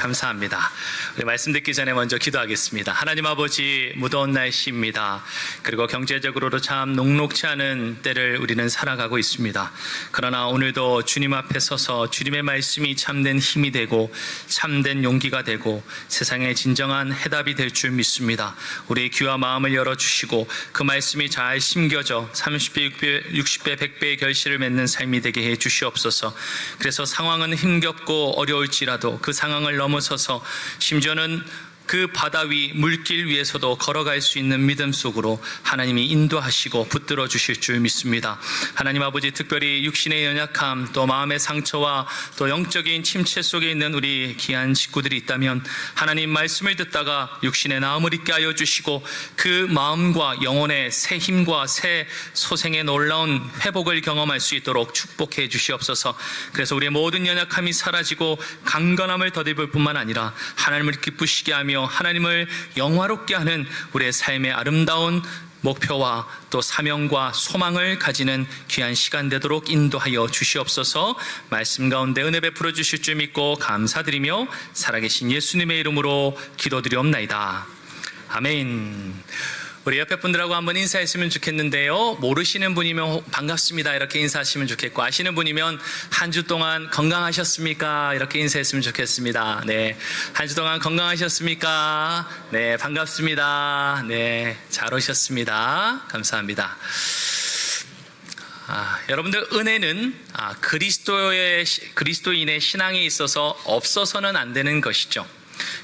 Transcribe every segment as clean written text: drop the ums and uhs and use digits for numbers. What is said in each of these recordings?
감사합니다. 우리 말씀 듣기 전에 먼저 기도하겠습니다. 하나님 아버지, 무더운 날씨입니다. 그리고 경제적으로도 참 녹록지 않은 때를 우리는 살아가고 있습니다. 그러나 오늘도 주님 앞에 서서 주님의 말씀이 참된 힘이 되고 참된 용기가 되고 세상의 진정한 해답이 될 줄 믿습니다. 우리의 귀와 마음을 열어주시고 그 말씀이 잘 심겨져 30배, 60배, 100배의 결실을 맺는 삶이 되게 해 주시옵소서. 그래서 상황은 힘겹고 어려울지라도 그 상황을 넘어서서 심지어는 그 바다 위 물길 위에서도 걸어갈 수 있는 믿음 속으로 하나님이 인도하시고 붙들어 주실 줄 믿습니다. 하나님 아버지, 특별히 육신의 연약함, 또 마음의 상처와 또 영적인 침체 속에 있는 우리 귀한 식구들이 있다면 하나님 말씀을 듣다가 육신의 나음을 잊게 하여 주시고 그 마음과 영혼의 새 힘과 새 소생의 놀라운 회복을 경험할 수 있도록 축복해 주시옵소서. 그래서 우리의 모든 연약함이 사라지고 강건함을 덧입을 뿐만 아니라 하나님을 기쁘시게 하며 하나님을 영화롭게 하는 우리의 삶의 아름다운 목표와 또 사명과 소망을 가지는 귀한 시간 되도록 인도하여 주시옵소서. 말씀 가운데 은혜 베풀어 주실 줄 믿고 감사드리며 살아계신 예수님의 이름으로 기도드리옵나이다. 아멘. 우리 옆에 분들하고 한번 인사했으면 좋겠는데요. 모르시는 분이면 반갑습니다 이렇게 인사하시면 좋겠고, 아시는 분이면 한 주 동안 건강하셨습니까 이렇게 인사했으면 좋겠습니다. 네, 한 주 동안 건강하셨습니까? 네, 반갑습니다. 네, 잘 오셨습니다. 감사합니다. 여러분들, 은혜는 그리스도인의 신앙에 있어서 없어서는 안 되는 것이죠.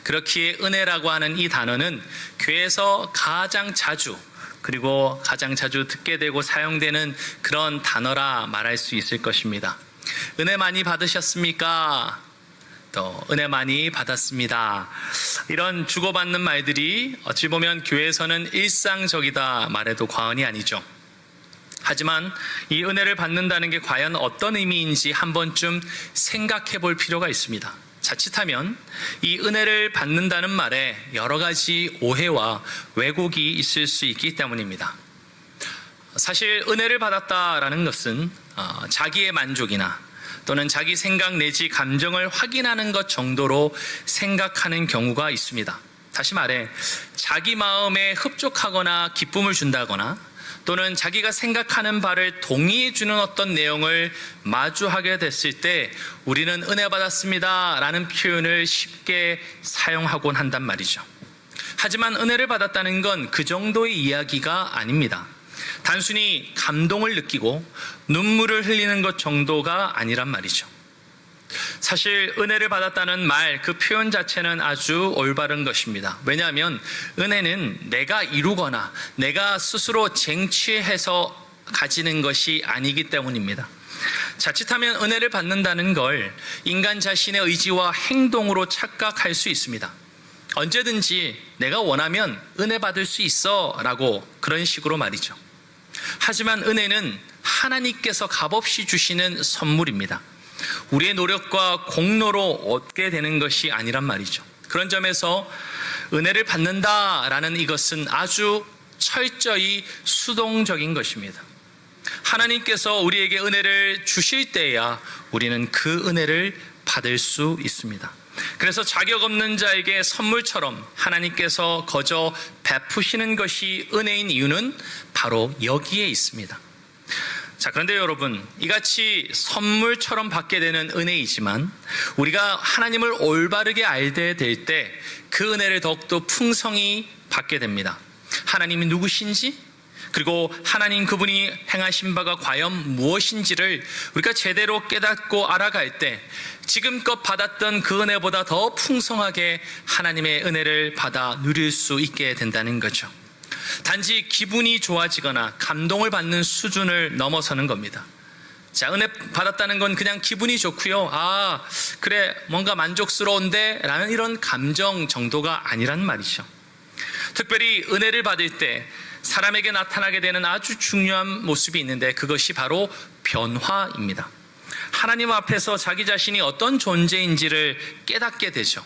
그렇기에 은혜라고 하는 이 단어는 교회에서 가장 자주, 그리고 가장 자주 듣게 되고 사용되는 그런 단어라 말할 수 있을 것입니다. 은혜 많이 받으셨습니까? 또 은혜 많이 받았습니다. 이런 주고받는 말들이 어찌 보면 교회에서는 일상적이다 말해도 과언이 아니죠. 하지만 이 은혜를 받는다는 게 과연 어떤 의미인지 한 번쯤 생각해 볼 필요가 있습니다. 자칫하면 이 은혜를 받는다는 말에 여러 가지 오해와 왜곡이 있을 수 있기 때문입니다. 사실 은혜를 받았다라는 것은 자기의 만족이나 또는 자기 생각 내지 감정을 확인하는 것 정도로 생각하는 경우가 있습니다. 다시 말해, 자기 마음에 흡족하거나 기쁨을 준다거나 또는 자기가 생각하는 바를 동의해 주는 어떤 내용을 마주하게 됐을 때 우리는 은혜 받았습니다 라는 표현을 쉽게 사용하곤 한단 말이죠. 하지만 은혜를 받았다는 건 그 정도의 이야기가 아닙니다. 단순히 감동을 느끼고 눈물을 흘리는 것 정도가 아니란 말이죠. 사실 은혜를 받았다는 말, 그 표현 자체는 아주 올바른 것입니다. 왜냐하면 은혜는 내가 이루거나 내가 스스로 쟁취해서 가지는 것이 아니기 때문입니다. 자칫하면 은혜를 받는다는 걸 인간 자신의 의지와 행동으로 착각할 수 있습니다. 언제든지 내가 원하면 은혜 받을 수 있어 라고, 그런 식으로 말이죠. 하지만 은혜는 하나님께서 값없이 주시는 선물입니다. 우리의 노력과 공로로 얻게 되는 것이 아니란 말이죠. 그런 점에서 은혜를 받는다라는 이것은 아주 철저히 수동적인 것입니다. 하나님께서 우리에게 은혜를 주실 때야 우리는 그 은혜를 받을 수 있습니다. 그래서 자격 없는 자에게 선물처럼 하나님께서 거저 베푸시는 것이 은혜인 이유는 바로 여기에 있습니다. 자, 그런데 여러분, 이같이 선물처럼 받게 되는 은혜이지만 우리가 하나님을 올바르게 알게 될 때 그 은혜를 더욱더 풍성히 받게 됩니다. 하나님이 누구신지, 그리고 하나님 그분이 행하신 바가 과연 무엇인지를 우리가 제대로 깨닫고 알아갈 때 지금껏 받았던 그 은혜보다 더 풍성하게 하나님의 은혜를 받아 누릴 수 있게 된다는 거죠. 단지 기분이 좋아지거나 감동을 받는 수준을 넘어서는 겁니다. 자, 은혜 받았다는 건 그냥 기분이 좋고요, 그래 뭔가 만족스러운데 라는 이런 감정 정도가 아니란 말이죠. 특별히 은혜를 받을 때 사람에게 나타나게 되는 아주 중요한 모습이 있는데 그것이 바로 변화입니다. 하나님 앞에서 자기 자신이 어떤 존재인지를 깨닫게 되죠.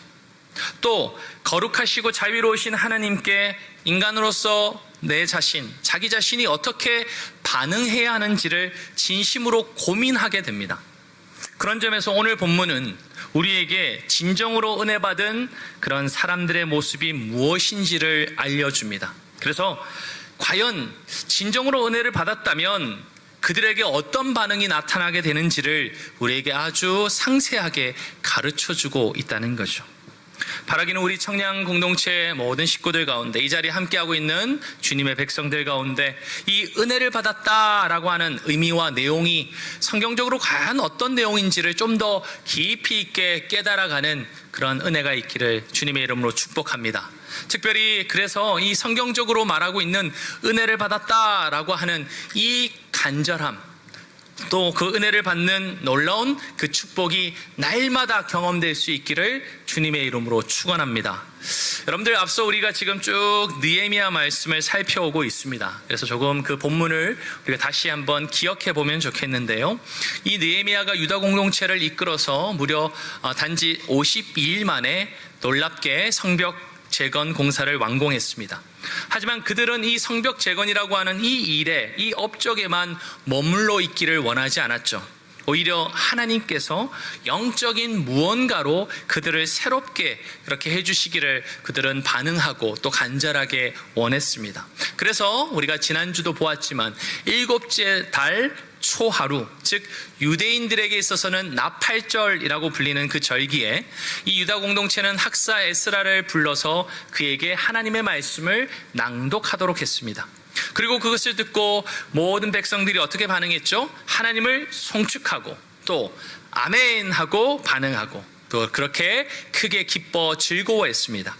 또 거룩하시고 자비로우신 하나님께 인간으로서 내 자신, 자기 자신이 어떻게 반응해야 하는지를 진심으로 고민하게 됩니다. 그런 점에서 오늘 본문은 우리에게 진정으로 은혜 받은 그런 사람들의 모습이 무엇인지를 알려줍니다. 그래서 과연 진정으로 은혜를 받았다면 그들에게 어떤 반응이 나타나게 되는지를 우리에게 아주 상세하게 가르쳐주고 있다는 거죠. 바라기는 우리 청량 공동체의 모든 식구들 가운데, 이 자리에 함께하고 있는 주님의 백성들 가운데 이 은혜를 받았다라고 하는 의미와 내용이 성경적으로 과연 어떤 내용인지를 좀 더 깊이 있게 깨달아가는 그런 은혜가 있기를 주님의 이름으로 축복합니다. 특별히 그래서 이 성경적으로 말하고 있는 은혜를 받았다라고 하는 이 간절함, 또 그 은혜를 받는 놀라운 그 축복이 날마다 경험될 수 있기를 주님의 이름으로 축원합니다. 여러분들, 앞서 우리가 지금 쭉 느헤미야 말씀을 살펴오고 있습니다. 그래서 조금 그 본문을 우리가 다시 한번 기억해 보면 좋겠는데요. 이 느헤미야가 유다 공동체를 이끌어서 무려 단지 52일 만에 놀랍게 성벽 재건 공사를 완공했습니다. 하지만 그들은 이 성벽 재건이라고 하는 이 일에, 이 업적에만 머물러 있기를 원하지 않았죠. 오히려 하나님께서 영적인 무언가로 그들을 새롭게 그렇게 해주시기를 그들은 반응하고 또 간절하게 원했습니다. 그래서 우리가 지난주도 보았지만 일곱째 달 초하루, 즉 유대인들에게 있어서는 나팔절이라고 불리는 그 절기에 이 유다 공동체는 학사 에스라를 불러서 그에게 하나님의 말씀을 낭독하도록 했습니다. 그리고 그것을 듣고 모든 백성들이 어떻게 반응했죠? 하나님을 송축하고 또 아멘하고 반응하고 또 그렇게 크게 기뻐 즐거워했습니다.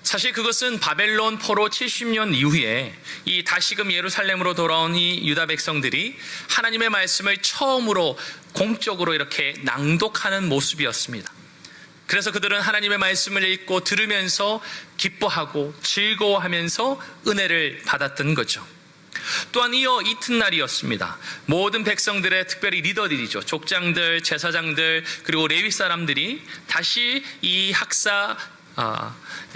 사실 그것은 바벨론 포로 70년 이후에 이 다시금 예루살렘으로 돌아온 이 유다 백성들이 하나님의 말씀을 처음으로 공적으로 이렇게 낭독하는 모습이었습니다. 그래서 그들은 하나님의 말씀을 읽고 들으면서 기뻐하고 즐거워하면서 은혜를 받았던 거죠. 또한 이어 이튿날이었습니다. 모든 백성들의 특별히 리더들이죠. 족장들, 제사장들, 그리고 레위 사람들이 다시 이 학사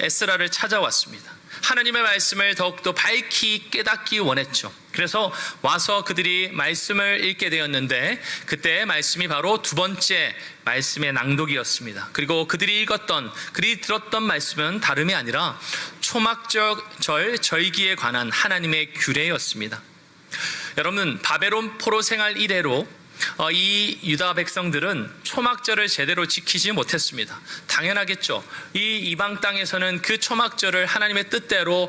에스라를 찾아왔습니다. 하나님의 말씀을 더욱더 밝히 깨닫기 원했죠. 그래서 와서 그들이 말씀을 읽게 되었는데 그때 말씀이 바로 두 번째 말씀의 낭독이었습니다. 그리고 그들이 들었던 말씀은 다름이 아니라 초막절 절기에 관한 하나님의 규례였습니다. 여러분, 바벨론 포로 생활 이래로 이 유다 백성들은 초막절을 제대로 지키지 못했습니다. 당연하겠죠. 이 이방 땅에서는 그 초막절을 하나님의 뜻대로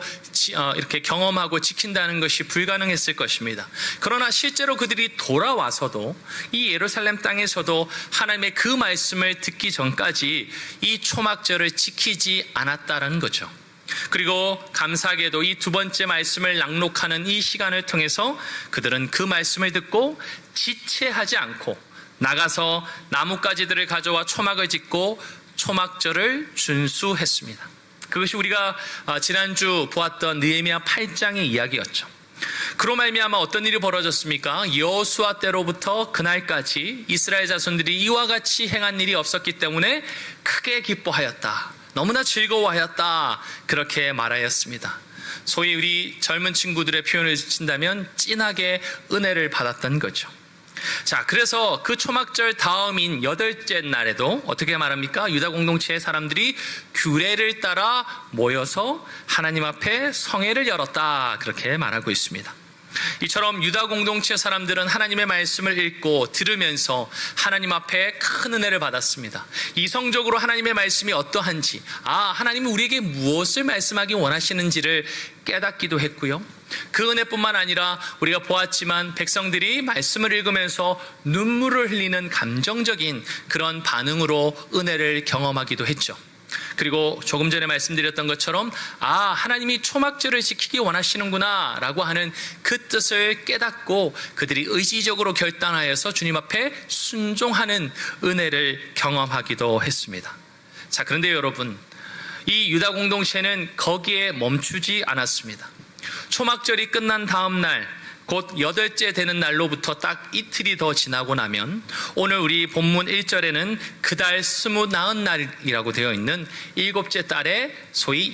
이렇게 경험하고 지킨다는 것이 불가능했을 것입니다. 그러나 실제로 그들이 돌아와서도 이 예루살렘 땅에서도 하나님의 그 말씀을 듣기 전까지 이 초막절을 지키지 않았다는 거죠. 그리고 감사하게도 이 두 번째 말씀을 낭독하는 이 시간을 통해서 그들은 그 말씀을 듣고 지체하지 않고 나가서 나뭇가지들을 가져와 초막을 짓고 초막절을 준수했습니다. 그것이 우리가 지난주 보았던 느헤미야 8장의 이야기였죠. 그로 말미암아 어떤 일이 벌어졌습니까? 여호수아 때로부터 그날까지 이스라엘 자손들이 이와 같이 행한 일이 없었기 때문에 크게 기뻐하였다, 너무나 즐거워하였다, 그렇게 말하였습니다. 소위 우리 젊은 친구들의 표현을 친다면 찐하게 은혜를 받았던 거죠. 자, 그래서 그 초막절 다음인 8째 날에도 어떻게 말합니까? 유다 공동체의 사람들이 규례를 따라 모여서 하나님 앞에 성회를 열었다, 그렇게 말하고 있습니다. 이처럼 유다 공동체 사람들은 하나님의 말씀을 읽고 들으면서 하나님 앞에 큰 은혜를 받았습니다. 이성적으로 하나님의 말씀이 어떠한지, 하나님이 우리에게 무엇을 말씀하기 원하시는지를 깨닫기도 했고요. 그 은혜뿐만 아니라 우리가 보았지만 백성들이 말씀을 읽으면서 눈물을 흘리는 감정적인 그런 반응으로 은혜를 경험하기도 했죠. 그리고 조금 전에 말씀드렸던 것처럼 하나님이 초막절을 지키기 원하시는구나 라고 하는 그 뜻을 깨닫고 그들이 의지적으로 결단하여서 주님 앞에 순종하는 은혜를 경험하기도 했습니다. 자, 그런데 여러분, 이 유다 공동체는 거기에 멈추지 않았습니다. 초막절이 끝난 다음 날, 곧 8째 되는 날로부터 딱 이틀이 더 지나고 나면 오늘 우리 본문 1절에는 그달 29 날이라고 되어 있는 7째 달에 소위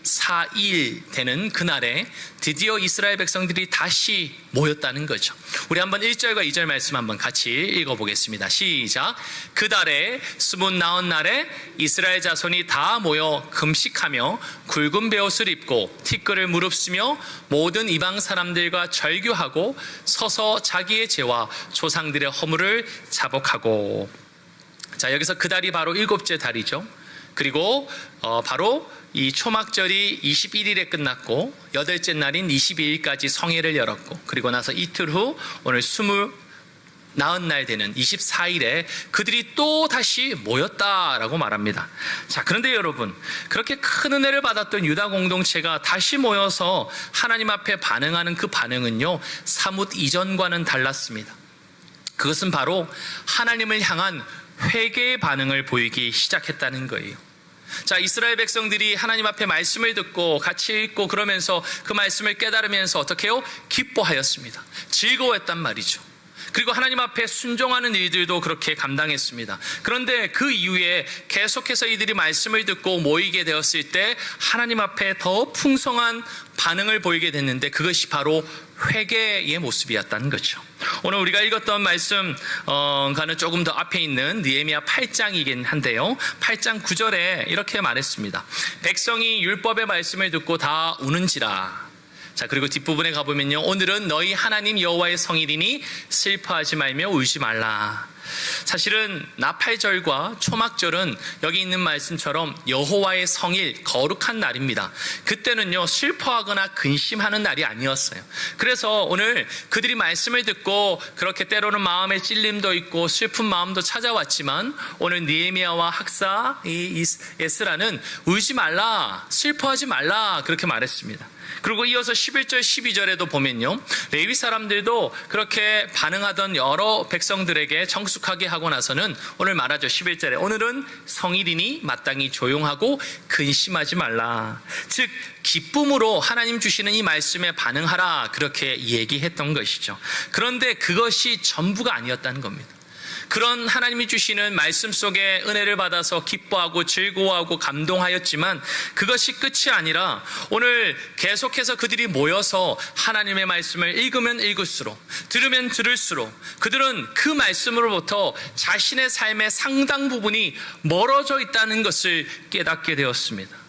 24일 되는 그날에 드디어 이스라엘 백성들이 다시 모였다는 거죠. 우리 한번 1절과 2절 말씀 한번 같이 읽어보겠습니다. 시작. 그 달에 수분 나온 날에 이스라엘 자손이 다 모여 금식하며 굵은 베옷을 입고 티끌을 무릅쓰며 모든 이방 사람들과 절규하고 서서 자기의 죄와 조상들의 허물을 자복하고. 자, 여기서 그 달이 바로 7째 달이죠. 그리고 바로 이 초막절이 21일에 끝났고 8째 날인 22일까지 성회를 열었고, 그리고 나서 이틀 후 오늘 20날 되는 24일에 그들이 또 다시 모였다라고 말합니다. 자, 그런데 여러분, 그렇게 큰 은혜를 받았던 유다 공동체가 다시 모여서 하나님 앞에 반응하는 그 반응은요, 사뭇 이전과는 달랐습니다. 그것은 바로 하나님을 향한 회개의 반응을 보이기 시작했다는 거예요. 자, 이스라엘 백성들이 하나님 앞에 말씀을 듣고 같이 읽고 그러면서 그 말씀을 깨달으면서 어떻게 해요? 기뻐하였습니다. 즐거워했단 말이죠. 그리고 하나님 앞에 순종하는 일들도 그렇게 감당했습니다. 그런데 그 이후에 계속해서 이들이 말씀을 듣고 모이게 되었을 때 하나님 앞에 더 풍성한 반응을 보이게 됐는데, 그것이 바로 회개의 모습이었다는 거죠. 오늘 우리가 읽었던 말씀과는 조금 더 앞에 있는 느헤미야 8장이긴 한데요, 8장 9절에 이렇게 말했습니다. 백성이 율법의 말씀을 듣고 다 우는지라. 자, 그리고 뒷부분에 가보면요, 오늘은 너희 하나님 여호와의 성일이니 슬퍼하지 말며 울지 말라. 사실은 나팔절과 초막절은 여기 있는 말씀처럼 여호와의 성일, 거룩한 날입니다. 그때는요, 슬퍼하거나 근심하는 날이 아니었어요. 그래서 오늘 그들이 말씀을 듣고 그렇게 때로는 마음에 찔림도 있고 슬픈 마음도 찾아왔지만, 오늘 느헤미야와 학사 에스라는 울지 말라, 슬퍼하지 말라 그렇게 말했습니다. 그리고 이어서 11절 12절에도 보면요, 레위 사람들도 그렇게 반응하던 여러 백성들에게 정숙하게 하고 나서는 오늘 말하죠. 11절에 오늘은 성일이니 마땅히 조용하고 근심하지 말라. 즉 기쁨으로 하나님 주시는 이 말씀에 반응하라, 그렇게 얘기했던 것이죠. 그런데 그것이 전부가 아니었다는 겁니다. 그런 하나님이 주시는 말씀 속에 은혜를 받아서 기뻐하고 즐거워하고 감동하였지만 그것이 끝이 아니라 오늘 계속해서 그들이 모여서 하나님의 말씀을 읽으면 읽을수록, 들으면 들을수록 그들은 그 말씀으로부터 자신의 삶의 상당 부분이 멀어져 있다는 것을 깨닫게 되었습니다.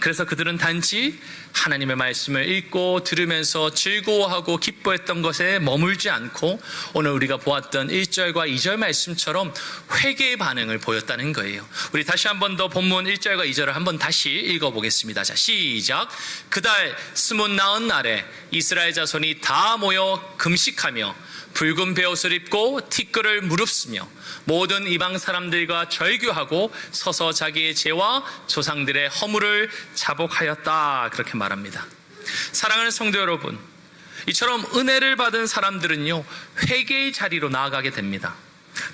그래서 그들은 단지 하나님의 말씀을 읽고 들으면서 즐거워하고 기뻐했던 것에 머물지 않고 오늘 우리가 보았던 1절과 2절 말씀처럼 회개의 반응을 보였다는 거예요. 우리 다시 한 번 더 본문 1절과 2절을 한번 다시 읽어보겠습니다. 자, 시작. 그달 스문 나은 날에 이스라엘 자손이 다 모여 금식하며 붉은 베옷을 입고 티끌을 무릅쓰며 모든 이방 사람들과 절규하고 서서 자기의 죄와 조상들의 허물을 자복하였다, 그렇게 말합니다. 사랑하는 성도 여러분, 이처럼 은혜를 받은 사람들은요, 회개의 자리로 나아가게 됩니다.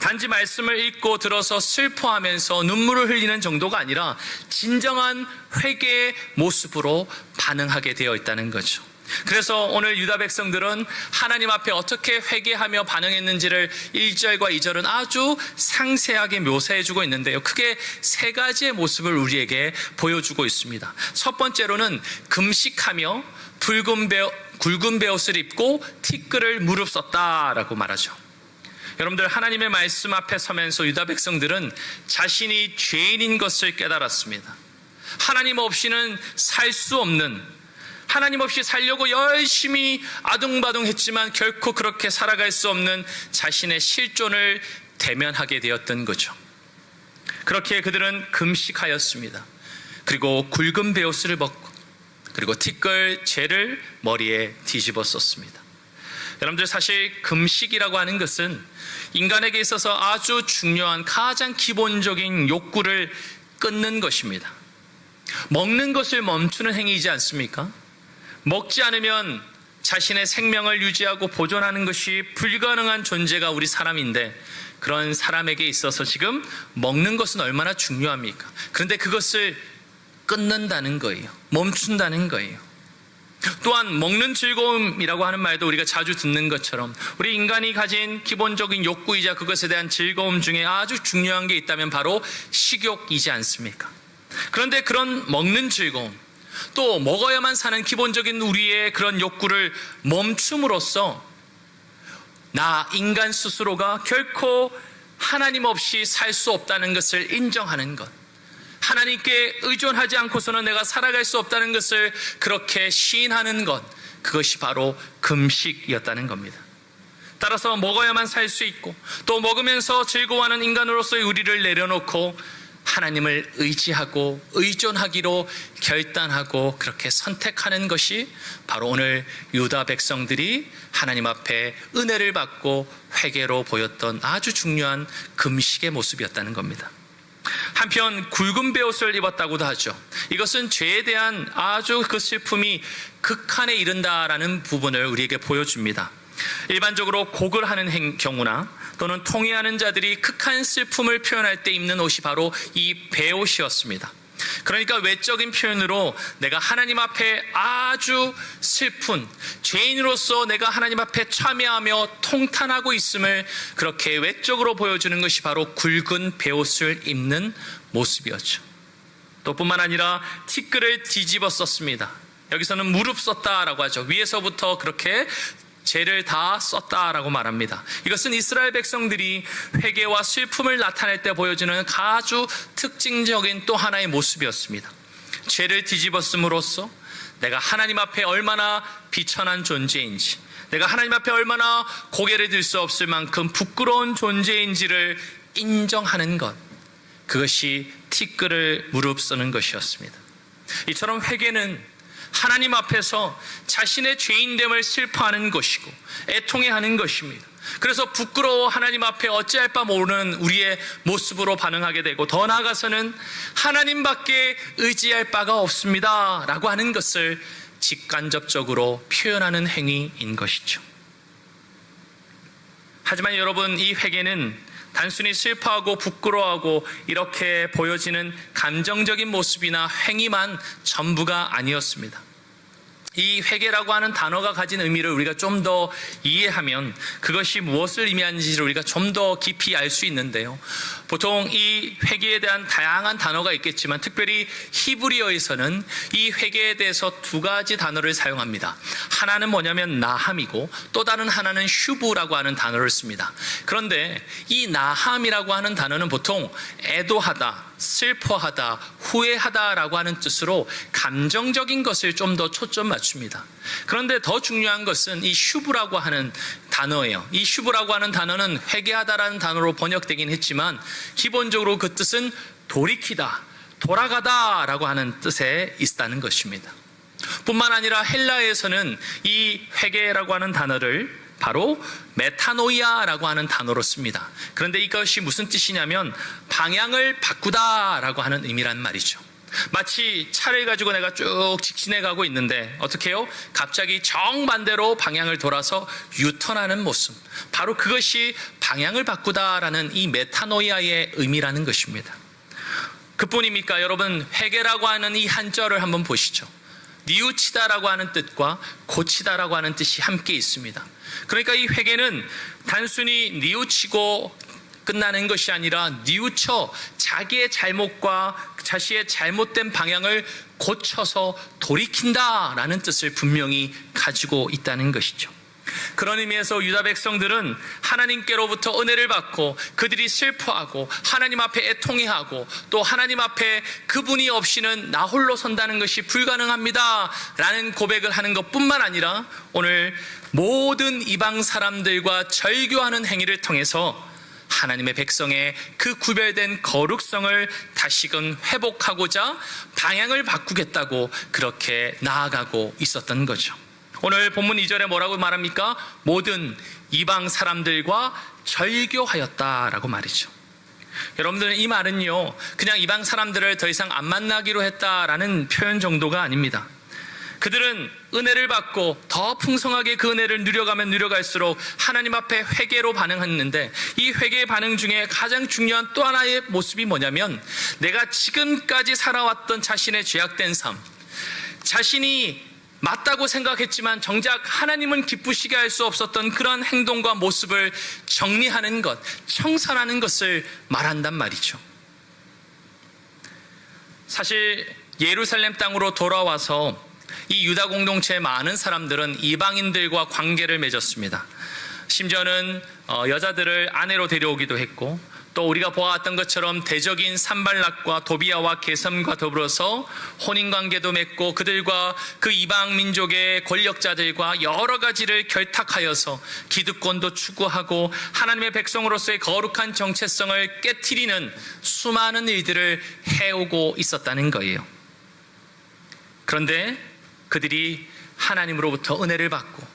단지 말씀을 읽고 들어서 슬퍼하면서 눈물을 흘리는 정도가 아니라 진정한 회개의 모습으로 반응하게 되어 있다는 거죠. 그래서 오늘 유다 백성들은 하나님 앞에 어떻게 회개하며 반응했는지를 1절과 2절은 아주 상세하게 묘사해주고 있는데요, 크게 세 가지의 모습을 우리에게 보여주고 있습니다. 첫 번째로는 금식하며 굵은 베옷을 입고 티끌을 무릅썼다라고 말하죠. 여러분들, 하나님의 말씀 앞에 서면서 유다 백성들은 자신이 죄인인 것을 깨달았습니다. 하나님 없이는 살 수 없는, 하나님 없이 살려고 열심히 아둥바둥했지만 결코 그렇게 살아갈 수 없는 자신의 실존을 대면하게 되었던 거죠. 그렇게 그들은 금식하였습니다. 그리고 굵은 베옷을 벗고 그리고 티끌 죄를 머리에 뒤집어 썼습니다. 여러분들, 사실 금식이라고 하는 것은 인간에게 있어서 아주 중요한 가장 기본적인 욕구를 끊는 것입니다. 먹는 것을 멈추는 행위이지 않습니까? 먹지 않으면 자신의 생명을 유지하고 보존하는 것이 불가능한 존재가 우리 사람인데, 그런 사람에게 있어서 지금 먹는 것은 얼마나 중요합니까? 그런데 그것을 끊는다는 거예요. 멈춘다는 거예요. 또한 먹는 즐거움이라고 하는 말도 우리가 자주 듣는 것처럼 우리 인간이 가진 기본적인 욕구이자 그것에 대한 즐거움 중에 아주 중요한 게 있다면 바로 식욕이지 않습니까? 그런데 그런 먹는 즐거움, 또 먹어야만 사는 기본적인 우리의 그런 욕구를 멈춤으로써 나 인간 스스로가 결코 하나님 없이 살 수 없다는 것을 인정하는 것, 하나님께 의존하지 않고서는 내가 살아갈 수 없다는 것을 그렇게 시인하는 것, 그것이 바로 금식이었다는 겁니다. 따라서 먹어야만 살 수 있고 또 먹으면서 즐거워하는 인간으로서의 우리를 내려놓고 하나님을 의지하고 의존하기로 결단하고 그렇게 선택하는 것이 바로 오늘 유다 백성들이 하나님 앞에 은혜를 받고 회개로 보였던 아주 중요한 금식의 모습이었다는 겁니다. 한편 굵은 베옷을 입었다고도 하죠. 이것은 죄에 대한 아주 그 슬픔이 극한에 이른다라는 부분을 우리에게 보여줍니다. 일반적으로 곡을 하는 경우나 또는 통회하는 자들이 극한 슬픔을 표현할 때 입는 옷이 바로 이 베옷이었습니다. 그러니까 외적인 표현으로 내가 하나님 앞에 아주 슬픈 죄인으로서 내가 하나님 앞에 참여하며 통탄하고 있음을 그렇게 외적으로 보여주는 것이 바로 굵은 베옷을 입는 모습이었죠. 또 뿐만 아니라 티끌을 뒤집어 썼습니다. 여기서는 무릎 썼다라고 하죠. 위에서부터 그렇게 죄를 다 썼다라고 말합니다. 이것은 이스라엘 백성들이 회개와 슬픔을 나타낼 때 보여주는 아주 특징적인 또 하나의 모습이었습니다. 죄를 뒤집었음으로써 내가 하나님 앞에 얼마나 비천한 존재인지, 내가 하나님 앞에 얼마나 고개를 들 수 없을 만큼 부끄러운 존재인지를 인정하는 것, 그것이 티끌을 무릅쓰는 것이었습니다. 이처럼 회개는 하나님 앞에서 자신의 죄인됨을 슬퍼하는 것이고 애통해하는 것입니다. 그래서 부끄러워 하나님 앞에 어찌할 바 모르는 우리의 모습으로 반응하게 되고, 더 나아가서는 하나님밖에 의지할 바가 없습니다 라고 하는 것을 직간접적으로 표현하는 행위인 것이죠. 하지만 여러분, 이 회개는 단순히 슬퍼하고 부끄러워하고 이렇게 보여지는 감정적인 모습이나 행위만 전부가 아니었습니다. 이 회개라고 하는 단어가 가진 의미를 우리가 좀 더 이해하면 그것이 무엇을 의미하는지를 우리가 좀 더 깊이 알 수 있는데요. 보통 이 회개에 대한 다양한 단어가 있겠지만 특별히 히브리어에서는 이 회개에 대해서 두 가지 단어를 사용합니다. 하나는 뭐냐면 나함이고 또 다른 하나는 슈브라고 하는 단어를 씁니다. 그런데 이 나함이라고 하는 단어는 보통 애도하다, 슬퍼하다, 후회하다라고 하는 뜻으로 감정적인 것을 좀 더 초점 맞춥니다. 그런데 더 중요한 것은 이 슈브라고 하는 단어예요. 이 슈브라고 하는 단어는 회개하다라는 단어로 번역되긴 했지만 기본적으로 그 뜻은 돌이키다, 돌아가다라고 하는 뜻에 있다는 것입니다. 뿐만 아니라 헬라에서는 이 회개라고 하는 단어를 바로 메타노이아라고 하는 단어로 씁니다. 그런데 이것이 무슨 뜻이냐면 방향을 바꾸다라고 하는 의미란 말이죠. 마치 차를 가지고 내가 쭉 직진해 가고 있는데 어떻게 해요? 갑자기 정반대로 방향을 돌아서 유턴하는 모습, 바로 그것이 방향을 바꾸다라는 이 메타노이아의 의미라는 것입니다. 그뿐입니까? 여러분, 회개라고 하는 이 한자를 한번 보시죠. 뉘우치다라고 하는 뜻과 고치다라고 하는 뜻이 함께 있습니다. 그러니까 이 회개는 단순히 뉘우치고 끝나는 것이 아니라 뉘우쳐 자기의 잘못과 자신의 잘못된 방향을 고쳐서 돌이킨다라는 뜻을 분명히 가지고 있다는 것이죠. 그런 의미에서 유다 백성들은 하나님께로부터 은혜를 받고 그들이 슬퍼하고 하나님 앞에 애통해하고 또 하나님 앞에 그분이 없이는 나 홀로 선다는 것이 불가능합니다 라는 고백을 하는 것뿐만 아니라 오늘 모든 이방 사람들과 절교하는 행위를 통해서 하나님의 백성의 그 구별된 거룩성을 다시금 회복하고자 방향을 바꾸겠다고 그렇게 나아가고 있었던 거죠. 오늘 본문 2절에 뭐라고 말합니까? 모든 이방 사람들과 절교하였다라고 말이죠. 여러분들, 이 말은요 그냥 이방 사람들을 더 이상 안 만나기로 했다라는 표현 정도가 아닙니다. 그들은 은혜를 받고 더 풍성하게 그 은혜를 누려가면 누려갈수록 하나님 앞에 회개로 반응했는데, 이 회개의 반응 중에 가장 중요한 또 하나의 모습이 뭐냐면 내가 지금까지 살아왔던 자신의 죄악된 삶, 자신이 맞다고 생각했지만 정작 하나님은 기쁘시게 할 수 없었던 그런 행동과 모습을 정리하는 것, 청산하는 것을 말한단 말이죠. 사실 예루살렘 땅으로 돌아와서 이 유다 공동체의 많은 사람들은 이방인들과 관계를 맺었습니다. 심지어는 여자들을 아내로 데려오기도 했고, 또 우리가 보아왔던 것처럼 대적인 산발락과 도비아와 게셈과 더불어서 혼인관계도 맺고 그들과 그 이방 민족의 권력자들과 여러 가지를 결탁하여서 기득권도 추구하고 하나님의 백성으로서의 거룩한 정체성을 깨트리는 수많은 일들을 해오고 있었다는 거예요. 그런데 그들이 하나님으로부터 은혜를 받고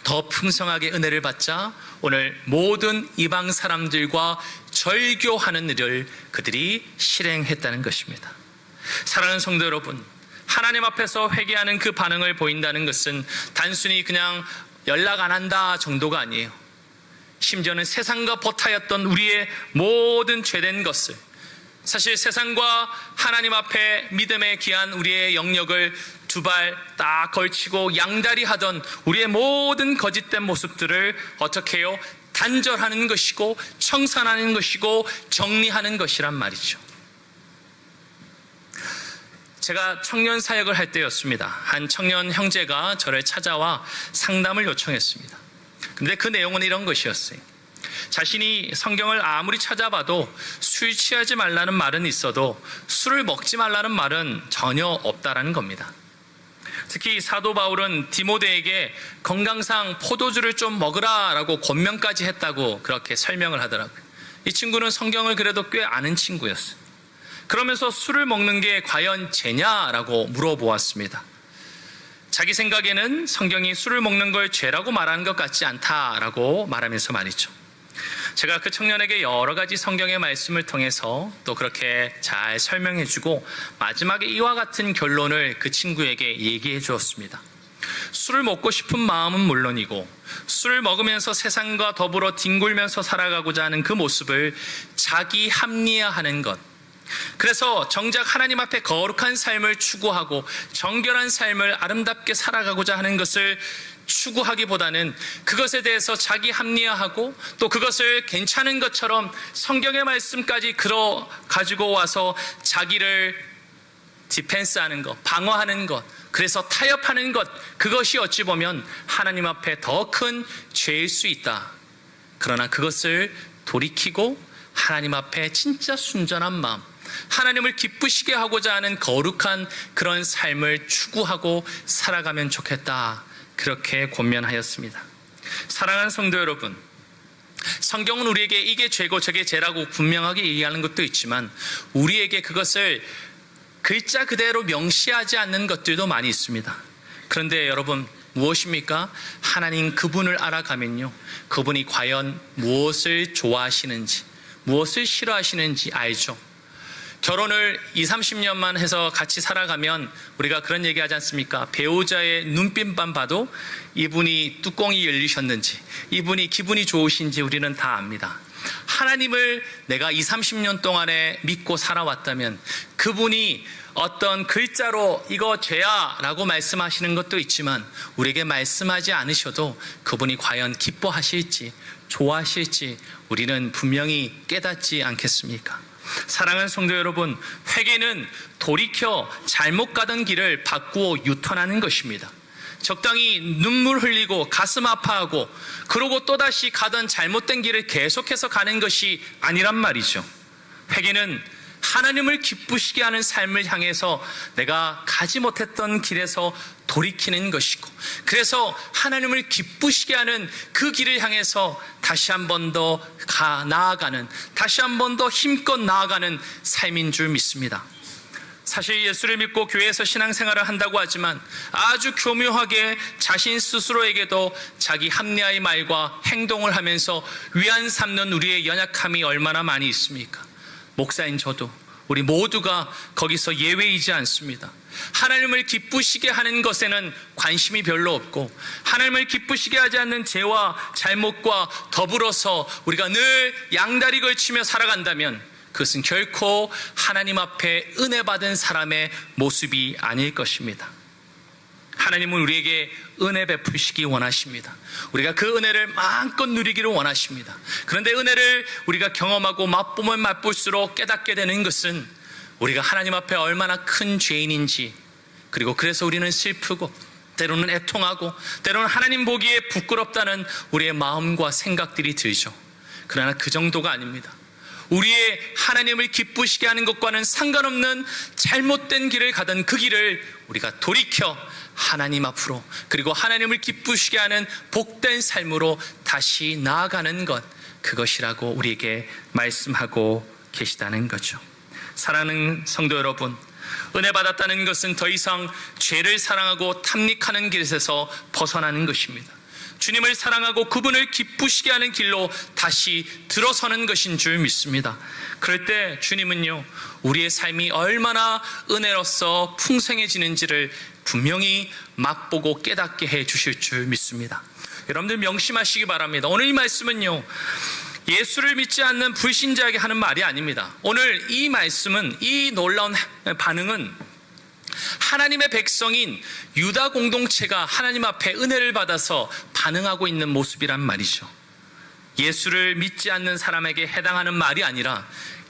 더 풍성하게 은혜를 받자 오늘 모든 이방 사람들과 절교하는 일을 그들이 실행했다는 것입니다. 사랑하는 성도 여러분, 하나님 앞에서 회개하는 그 반응을 보인다는 것은 단순히 그냥 연락 안 한다 정도가 아니에요. 심지어는 세상과 버타였던 우리의 모든 죄된 것을, 사실 세상과 하나님 앞에 믿음에 기한 우리의 영역을 두 발 딱 걸치고 양다리 하던 우리의 모든 거짓된 모습들을 어떻게 해요? 단절하는 것이고 청산하는 것이고 정리하는 것이란 말이죠. 제가 청년 사역을 할 때였습니다. 한 청년 형제가 저를 찾아와 상담을 요청했습니다. 근데 그 내용은 이런 것이었어요. 자신이 성경을 아무리 찾아봐도 술 취하지 말라는 말은 있어도 술을 먹지 말라는 말은 전혀 없다라는 겁니다. 특히 사도 바울은 디모데에게 건강상 포도주를 좀 먹으라라고 권면까지 했다고 그렇게 설명을 하더라고요. 이 친구는 성경을 그래도 꽤 아는 친구였어요. 그러면서 술을 먹는 게 과연 죄냐라고 물어보았습니다. 자기 생각에는 성경이 술을 먹는 걸 죄라고 말하는 것 같지 않다라고 말하면서 말이죠. 제가 그 청년에게 여러 가지 성경의 말씀을 통해서 또 그렇게 잘 설명해주고 마지막에 이와 같은 결론을 그 친구에게 얘기해 주었습니다. 술을 먹고 싶은 마음은 물론이고 술을 먹으면서 세상과 더불어 뒹굴면서 살아가고자 하는 그 모습을 자기 합리화하는 것, 그래서 정작 하나님 앞에 거룩한 삶을 추구하고 정결한 삶을 아름답게 살아가고자 하는 것을 추구하기보다는 그것에 대해서 자기 합리화하고 또 그것을 괜찮은 것처럼 성경의 말씀까지 가지고 와서 자기를 디펜스하는 것, 방어하는 것, 그래서 타협하는 것, 그것이 어찌 보면 하나님 앞에 더 큰 죄일 수 있다. 그러나 그것을 돌이키고 하나님 앞에 진짜 순전한 마음, 하나님을 기쁘시게 하고자 하는 거룩한 그런 삶을 추구하고 살아가면 좋겠다, 그렇게 권면하였습니다. 사랑하는 성도 여러분, 성경은 우리에게 이게 죄고 저게 죄라고 분명하게 얘기하는 것도 있지만 우리에게 그것을 글자 그대로 명시하지 않는 것들도 많이 있습니다. 그런데 여러분, 무엇입니까? 하나님 그분을 알아가면요, 그분이 과연 무엇을 좋아하시는지 무엇을 싫어하시는지 알죠. 결혼을 20-30년만 해서 같이 살아가면 우리가 그런 얘기 하지 않습니까? 배우자의 눈빛만 봐도 이분이 뚜껑이 열리셨는지, 이분이 기분이 좋으신지 우리는 다 압니다. 하나님을 내가 20-30년 동안에 믿고 살아왔다면 그분이 어떤 글자로 이거 죄야 라고 말씀하시는 것도 있지만 우리에게 말씀하지 않으셔도 그분이 과연 기뻐하실지 좋아하실지 우리는 분명히 깨닫지 않겠습니까? 사랑하는 성도 여러분, 회개는 돌이켜 잘못 가던 길을 바꾸어 유턴하는 것입니다. 적당히 눈물 흘리고 가슴 아파하고 그러고 또다시 가던 잘못된 길을 계속해서 가는 것이 아니란 말이죠. 회개는 하나님을 기쁘시게 하는 삶을 향해서 내가 가지 못했던 길에서 돌이키는 것이고, 그래서 하나님을 기쁘시게 하는 그 길을 향해서 다시 한 번 더 나아가는, 다시 한 번 더 힘껏 나아가는 삶인 줄 믿습니다. 사실 예수를 믿고 교회에서 신앙생활을 한다고 하지만 아주 교묘하게 자신 스스로에게도 자기 합리화의 말과 행동을 하면서 위안 삼는 우리의 연약함이 얼마나 많이 있습니까? 목사인 저도, 우리 모두가 거기서 예외이지 않습니다. 하나님을 기쁘시게 하는 것에는 관심이 별로 없고 하나님을 기쁘시게 하지 않는 죄와 잘못과 더불어서 우리가 늘 양다리 걸치며 살아간다면 그것은 결코 하나님 앞에 은혜 받은 사람의 모습이 아닐 것입니다. 하나님은 우리에게 은혜 베푸시기 원하십니다. 우리가 그 은혜를 마음껏 누리기를 원하십니다. 그런데 은혜를 우리가 경험하고 맛보면 맛볼수록 깨닫게 되는 것은 우리가 하나님 앞에 얼마나 큰 죄인인지, 그리고 그래서 우리는 슬프고 때로는 애통하고 때로는 하나님 보기에 부끄럽다는 우리의 마음과 생각들이 들죠. 그러나 그 정도가 아닙니다. 우리의 하나님을 기쁘시게 하는 것과는 상관없는 잘못된 길을 가던 그 길을 우리가 돌이켜 하나님 앞으로, 그리고 하나님을 기쁘시게 하는 복된 삶으로 다시 나아가는 것, 그것이라고 우리에게 말씀하고 계시다는 거죠. 사랑하는 성도 여러분, 은혜 받았다는 것은 더 이상 죄를 사랑하고 탐닉하는 길에서 벗어나는 것입니다. 주님을 사랑하고 그분을 기쁘시게 하는 길로 다시 들어서는 것인 줄 믿습니다. 그럴 때 주님은요, 우리의 삶이 얼마나 은혜로서 풍성해지는지를 분명히 맛보고 깨닫게 해 주실 줄 믿습니다. 여러분들 명심하시기 바랍니다. 오늘 이 말씀은요, 예수를 믿지 않는 불신자에게 하는 말이 아닙니다. 오늘 이 말씀은, 이 놀라운 반응은 하나님의 백성인 유다 공동체가 하나님 앞에 은혜를 받아서 반응하고 있는 모습이란 말이죠. 예수를 믿지 않는 사람에게 해당하는 말이 아니라,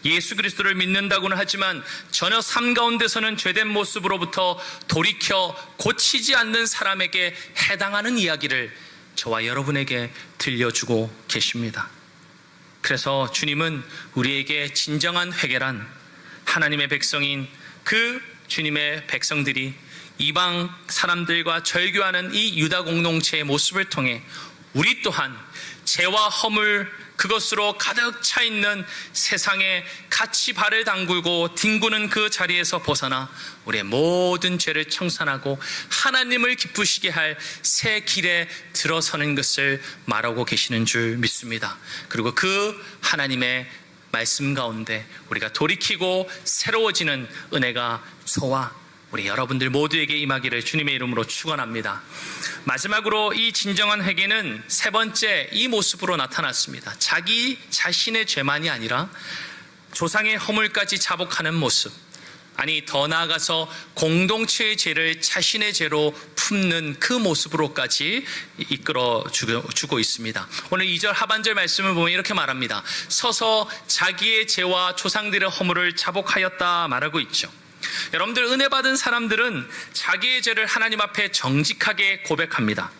예수 그리스도를 믿는다고는 하지만 전혀 삶 가운데서는 죄된 모습으로부터 돌이켜 고치지 않는 사람에게 해당하는 이야기를 저와 여러분에게 들려주고 계십니다. 그래서 주님은 우리에게 진정한 회개란, 하나님의 백성인 그 주님의 백성들이 이방 사람들과 절교하는 이 유다 공동체의 모습을 통해 우리 또한 죄와 허물, 그것으로 가득 차 있는 세상에 같이 발을 담그고 뒹구는 그 자리에서 벗어나 우리의 모든 죄를 청산하고 하나님을 기쁘시게 할 새 길에 들어서는 것을 말하고 계시는 줄 믿습니다. 그리고 그 하나님의 말씀 가운데 우리가 돌이키고 새로워지는 은혜가 저와 우리 여러분들 모두에게 임하기를 주님의 이름으로 축원합니다. 마지막으로 이 진정한 회개는 세 번째 이 모습으로 나타났습니다. 자기 자신의 죄만이 아니라 조상의 허물까지 자복하는 모습, 아니 더 나아가서 공동체의 죄를 자신의 죄로 품는 그 모습으로까지 이끌어 주고 있습니다. 오늘 2절 하반절 말씀을 보면 이렇게 말합니다. 서서 자기의 죄와 조상들의 허물을 자복하였다 말하고 있죠. 여러분들, 은혜 받은 사람들은 자기의 죄를 하나님 앞에 정직하게 고백합니다.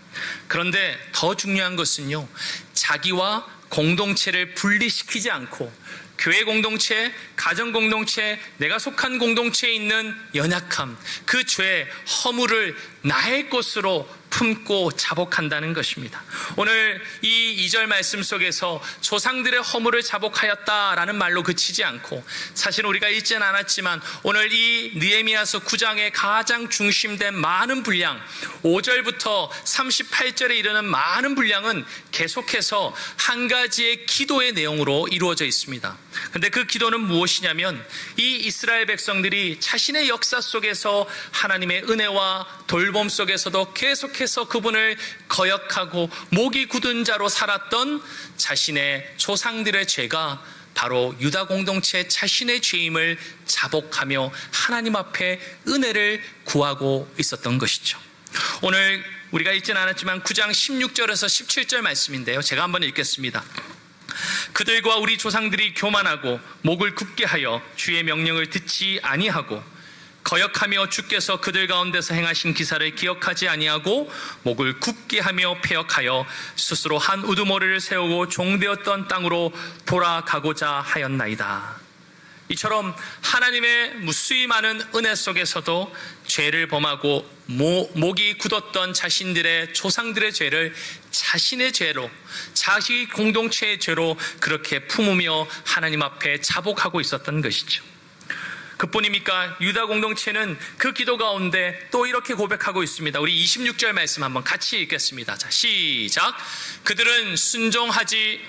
그런데 더 중요한 것은요, 자기와 공동체를 분리시키지 않고 교회 공동체, 가정 공동체, 내가 속한 공동체에 있는 연약함, 그 죄, 허물을 나의 것으로 품고 자복한다는 것입니다. 오늘 이 2절 말씀 속에서 조상들의 허물을 자복하였다라는 말로 그치지 않고, 사실 우리가 읽지는 않았지만 오늘 이 느헤미야서 9장의 가장 중심된 많은 분량, 5절부터 38절에 이르는 많은 분량은 계속해서 한 가지의 기도의 내용으로 이루어져 있습니다. 그런데 그 기도는 무엇이냐면, 이 이스라엘 백성들이 자신의 역사 속에서 하나님의 은혜와 돌봄 속에서도 계속해서 그분을 거역하고 목이 굳은 자로 살았던 자신의 조상들의 죄가 바로 유다 공동체 자신의 죄임을 자복하며 하나님 앞에 은혜를 구하고 있었던 것이죠. 오늘 우리가 읽지는 않았지만 9장 16절에서 17절 말씀인데요, 제가 한번 읽겠습니다. 그들과 우리 조상들이 교만하고 목을 굽게 하여 주의 명령을 듣지 아니하고 거역하며 주께서 그들 가운데서 행하신 기사를 기억하지 아니하고 목을 굳게 하며 패역하여 스스로 한 우두머리를 세우고 종되었던 땅으로 돌아가고자 하였나이다. 이처럼 하나님의 무수히 많은 은혜 속에서도 죄를 범하고 목이 굳었던 자신들의 조상들의 죄를 자신의 죄로, 자기 공동체의 죄로 그렇게 품으며 하나님 앞에 자복하고 있었던 것이죠. 그뿐입니까? 유다 공동체는 그 기도 가운데 또 이렇게 고백하고 있습니다. 우리 26절 말씀 한번 같이 읽겠습니다. 자, 시작. 그들은 순종하지,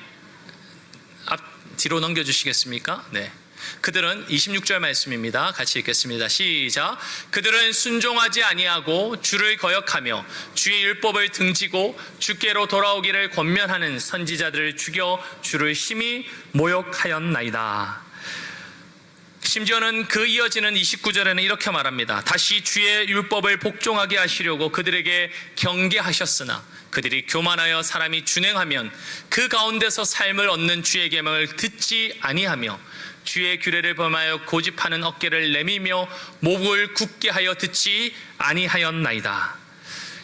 뒤로 넘겨주시겠습니까? 네. 그들은 26절 말씀입니다. 같이 읽겠습니다. 시작. 그들은 순종하지 아니하고 주를 거역하며 주의 율법을 등지고 주께로 돌아오기를 권면하는 선지자들을 죽여 주를 심히 모욕하였나이다. 심지어는 그 이어지는 29절에는 이렇게 말합니다. 다시 주의 율법을 복종하게 하시려고 그들에게 경계하셨으나 그들이 교만하여 사람이 준행하면 그 가운데서 삶을 얻는 주의 계명을 듣지 아니하며 주의 규례를 범하여 고집하는 어깨를 내미며 목을 굳게 하여 듣지 아니하였나이다.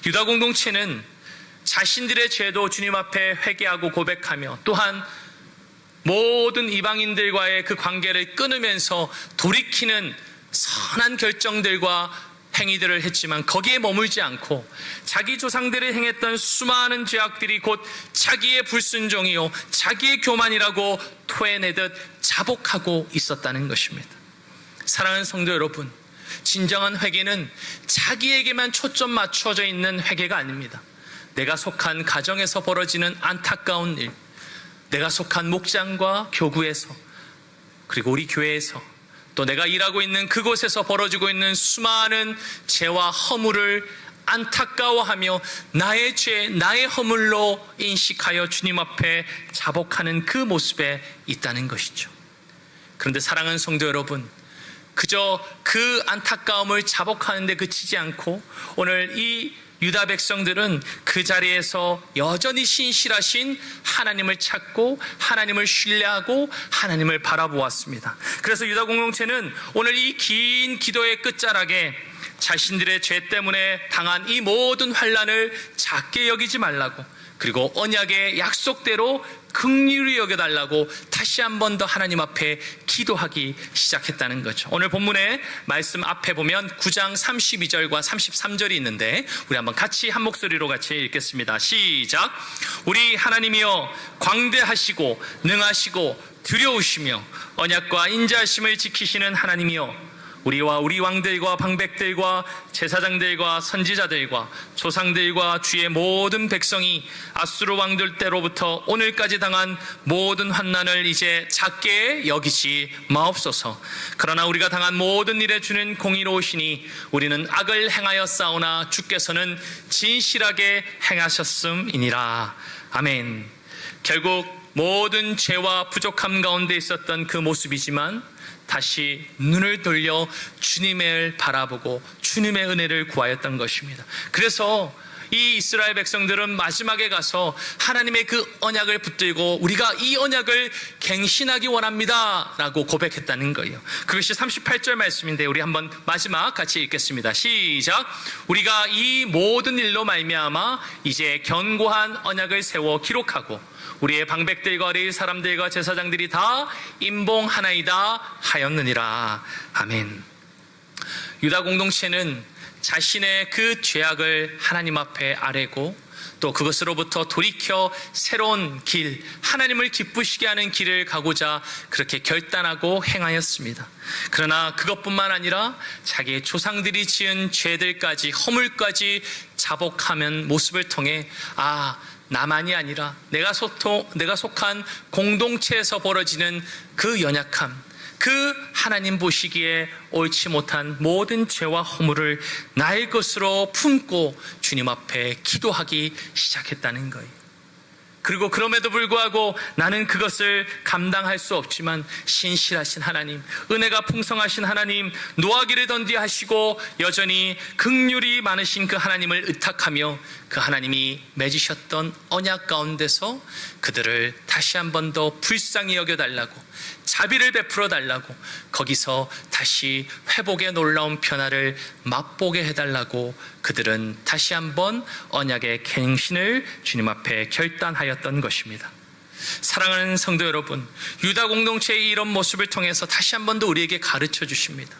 유다 공동체는 자신들의 죄도 주님 앞에 회개하고 고백하며 또한 모든 이방인들과의 그 관계를 끊으면서 돌이키는 선한 결정들과 행위들을 했지만 거기에 머물지 않고 자기 조상들이 행했던 수많은 죄악들이 곧 자기의 불순종이요 자기의 교만이라고 토해내듯 자복하고 있었다는 것입니다. 사랑하는 성도 여러분, 진정한 회개는 자기에게만 초점 맞춰져 있는 회개가 아닙니다. 내가 속한 가정에서 벌어지는 안타까운 일, 내가 속한 목장과 교구에서, 그리고 우리 교회에서, 또 내가 일하고 있는 그곳에서 벌어지고 있는 수많은 죄와 허물을 안타까워하며 나의 죄, 나의 허물로 인식하여 주님 앞에 자복하는 그 모습에 있다는 것이죠. 그런데 사랑하는 성도 여러분, 그저 그 안타까움을 자복하는 데 그치지 않고 오늘 이 유다 백성들은 그 자리에서 여전히 신실하신 하나님을 찾고 하나님을 신뢰하고 하나님을 바라보았습니다. 그래서 유다 공동체는 오늘 이 긴 기도의 끝자락에 자신들의 죄 때문에 당한 이 모든 환난을 작게 여기지 말라고, 그리고 언약의 약속대로 긍휼히 여겨달라고 다시 한 번 더 하나님 앞에 기도하기 시작했다는 거죠. 오늘 본문의 말씀 앞에 보면 9장 32절과 33절이 있는데 우리 한번 같이 한 목소리로 같이 읽겠습니다. 시작. 우리 하나님이여 광대하시고 능하시고 두려우시며 언약과 인자하심을 지키시는 하나님이여, 우리와 우리 왕들과 방백들과 제사장들과 선지자들과 조상들과 주의 모든 백성이 아수르 왕들 때로부터 오늘까지 당한 모든 환난을 이제 작게 여기지 마옵소서. 그러나 우리가 당한 모든 일에 주는 공의로우시니 우리는 악을 행하여 싸우나 주께서는 진실하게 행하셨음이니라. 아멘. 결국 모든 죄와 부족함 가운데 있었던 그 모습이지만 다시 눈을 돌려 주님을 바라보고 주님의 은혜를 구하였던 것입니다. 그래서 이 이스라엘 백성들은 마지막에 가서 하나님의 그 언약을 붙들고 우리가 이 언약을 갱신하기 원합니다 라고 고백했다는 거예요. 그것이 38절 말씀인데 우리 한번 마지막 같이 읽겠습니다. 시작. 우리가 이 모든 일로 말미암아 이제 견고한 언약을 세워 기록하고 우리의 방백들과 레위 사람들과 제사장들이 다 임봉하나이다 하였느니라. 아멘. 유다 공동체는 자신의 그 죄악을 하나님 앞에 아뢰고 또 그것으로부터 돌이켜 새로운 길, 하나님을 기쁘시게 하는 길을 가고자 그렇게 결단하고 행하였습니다. 그러나 그것뿐만 아니라 자기의 조상들이 지은 죄들까지, 허물까지 자복하는 모습을 통해 나만이 아니라 내가 속한 공동체에서 벌어지는 그 연약함, 그 하나님 보시기에 옳지 못한 모든 죄와 허물을 나의 것으로 품고 주님 앞에 기도하기 시작했다는 거예요. 그리고 그럼에도 불구하고 나는 그것을 감당할 수 없지만 신실하신 하나님, 은혜가 풍성하신 하나님, 노하기를 던디하시고 여전히 긍휼이 많으신 그 하나님을 의탁하며 그 하나님이 맺으셨던 언약 가운데서 그들을 다시 한 번 더 불쌍히 여겨달라고, 자비를 베풀어 달라고, 거기서 다시 회복의 놀라운 변화를 맛보게 해달라고 그들은 다시 한번 언약의 갱신을 주님 앞에 결단하였던 것입니다. 사랑하는 성도 여러분, 유다 공동체의 이런 모습을 통해서 다시 한 번 더 우리에게 가르쳐 주십니다.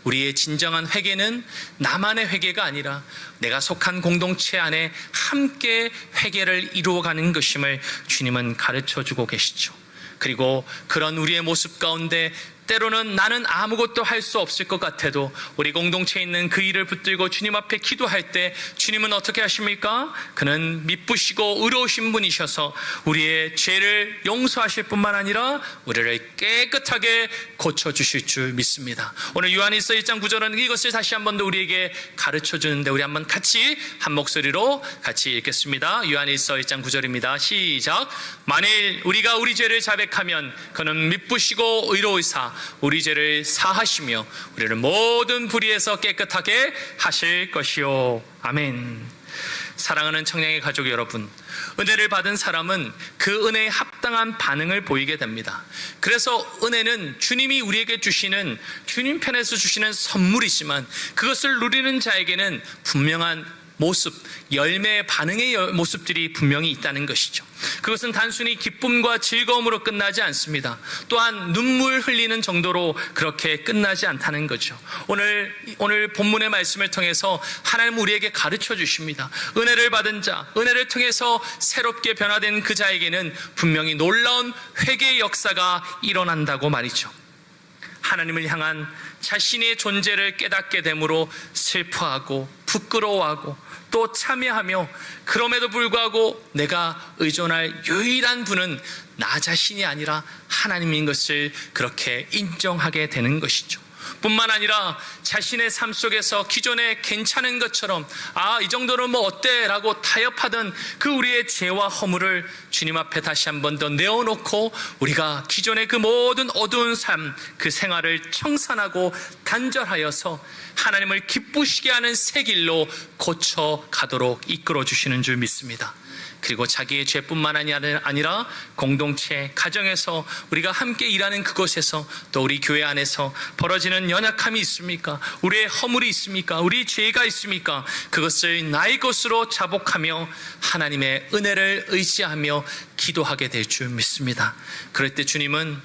우리의 진정한 회개는 나만의 회개가 아니라 내가 속한 공동체 안에 함께 회개를 이루어가는 것임을 주님은 가르쳐 주고 계시죠. 그리고 그런 우리의 모습 가운데 때로는 나는 아무것도 할 수 없을 것 같아도 우리 공동체에 있는 그 일을 붙들고 주님 앞에 기도할 때 주님은 어떻게 하십니까? 그는 미쁘시고 의로우신 분이셔서 우리의 죄를 용서하실 뿐만 아니라 우리를 깨끗하게 고쳐주실 줄 믿습니다. 오늘 요한일서 1장 9절은 이것을 다시 한 번 더 우리에게 가르쳐 주는데 우리 한번 같이 한 목소리로 같이 읽겠습니다. 요한일서 1장 9절입니다. 시작. 만일 우리가 우리 죄를 자백하면 그는 미쁘시고 의로우사 우리 죄를 사하시며 우리를 모든 불의에서 깨끗하게 하실 것이요. 아멘. 사랑하는 청량의 가족 여러분, 은혜를 받은 사람은 그 은혜에 합당한 반응을 보이게 됩니다. 그래서 은혜는 주님이 우리에게 주시는, 주님 편에서 주시는 선물이지만 그것을 누리는 자에게는 분명한 모습, 열매의 반응의 모습들이 분명히 있다는 것이죠. 그것은 단순히 기쁨과 즐거움으로 끝나지 않습니다. 또한 눈물 흘리는 정도로 그렇게 끝나지 않다는 거죠. 오늘 본문의 말씀을 통해서 하나님 우리에게 가르쳐 주십니다. 은혜를 받은 자, 은혜를 통해서 새롭게 변화된 그 자에게는 분명히 놀라운 회개의 역사가 일어난다고 말이죠. 하나님을 향한 자신의 존재를 깨닫게 되므로 슬퍼하고 부끄러워하고 또 참여하며, 그럼에도 불구하고 내가 의존할 유일한 분은 나 자신이 아니라 하나님인 것을 그렇게 인정하게 되는 것이죠. 뿐만 아니라 자신의 삶 속에서 기존에 괜찮은 것처럼 이 정도는 뭐 어때? 라고 타협하던 그 우리의 죄와 허물을 주님 앞에 다시 한 번 더 내어놓고 우리가 기존의 그 모든 어두운 삶, 그 생활을 청산하고 단절하여서 하나님을 기쁘시게 하는 새 길로 고쳐가도록 이끌어 주시는 줄 믿습니다. 그리고 자기의 죄뿐만 아니라 공동체, 가정에서 우리가 함께 일하는 그곳에서, 또 우리 교회 안에서 벌어지는 연약함이 있습니까? 우리의 허물이 있습니까? 우리 죄가 있습니까? 그것을 나의 것으로 자복하며 하나님의 은혜를 의지하며 기도하게 될 줄 믿습니다. 그럴 때 주님은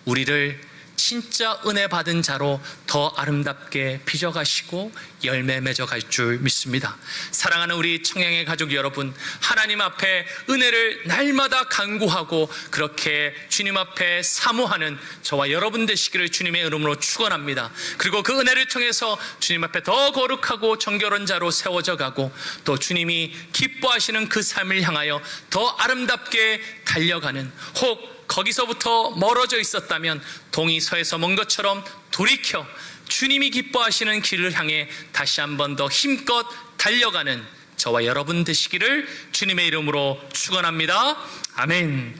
우리를 진짜 은혜 받은 자로 더 아름답게 빚어가시고 열매 맺어갈 줄 믿습니다. 사랑하는 우리 청양의 가족 여러분, 하나님 앞에 은혜를 날마다 간구하고 그렇게 주님 앞에 사모하는 저와 여러분 되시기를 주님의 이름으로 축원합니다. 그리고 그 은혜를 통해서 주님 앞에 더 거룩하고 정결한 자로 세워져 가고, 또 주님이 기뻐하시는 그 삶을 향하여 더 아름답게 달려가는, 혹 거기서부터 멀어져 있었다면 동이 서에서 먼 것처럼 돌이켜 주님이 기뻐하시는 길을 향해 다시 한 번 더 힘껏 달려가는 저와 여러분 되시기를 주님의 이름으로 축원합니다. 아멘.